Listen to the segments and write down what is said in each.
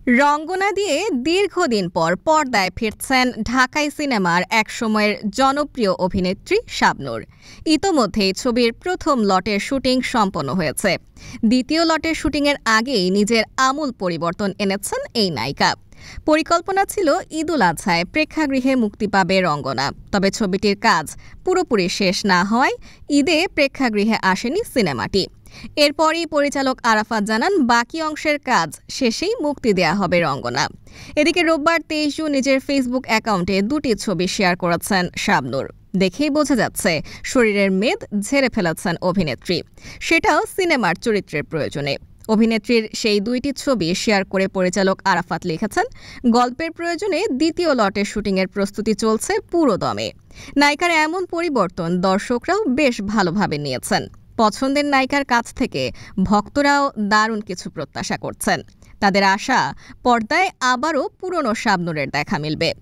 রঙ্গনা দিয়ে দীর্ঘদিন পর পর্দায় ফিরছেন ঢাকাই সিনেমার একসময়ের জনপ্রিয় অভিনেত্রী শাবনূর। ইতোমধ্যেই ছবির প্রথম লটের শুটিং সম্পন্ন হয়েছে। দ্বিতীয় লটের শুটিংয়ের আগেই নিজের আমূল পরিবর্তন এনেছেন এই নায়িকা। পরিকল্পনা ছিল ঈদুল আজহায় প্রেক্ষাগৃহে মুক্তি পাবে রঙ্গনা, তবে ছবিটির কাজ পুরোপুরি শেষ না হওয়ায় ঈদে প্রেক্ষাগৃহে আসেনি সিনেমাটি। এরপরই পরিচালক আরাফাত জানান বাকি অংশের কাজ শেষেই মুক্তি দেয়া হবে রঙ্গনা। এদিকে রোববার 23 জুন নিজের ফেসবুক অ্যাকাউন্টে দুটি ছবি শেয়ার করেছেন শাবনূর। দেখেই বোঝা যাচ্ছে শরীরের মেদ ঝেড়ে ফেলেছেন অভিনেত্রী, সেটাও সিনেমার চরিত্রের প্রয়োজনে। অভিনেত্রীর সেই দুইটি ছবি শেয়ার করে পরিচালক আরাফাত লিখেছেন, গল্পের প্রয়োজনে দ্বিতীয় লটের শুটিংয়ের প্রস্তুতি চলছে পুরো দমে। নায়িকার এমন পরিবর্তন দর্শকরাও বেশ ভালোভাবে নিয়েছেন। পছন্দের নায়িকার কাছ থেকে ভক্তরাও দারুণ কিছু প্রত্যাশা করছেন। তাদের আশা, পর্দায় আবারও পুরনো শাবনূরের দেখা মিলবে।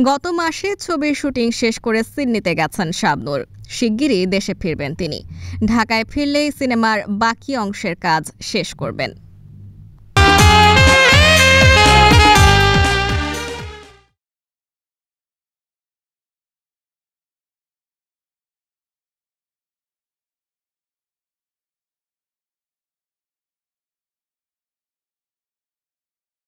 গত মাসে ছবির শুটিং শেষ করে সিডনিতে গেছেন শাবনূর। শিগগিরই দেশে ফিরবেন তিনি। ঢাকায় ফিরলেই সিনেমার বাকি অংশের কাজ শেষ করবেন।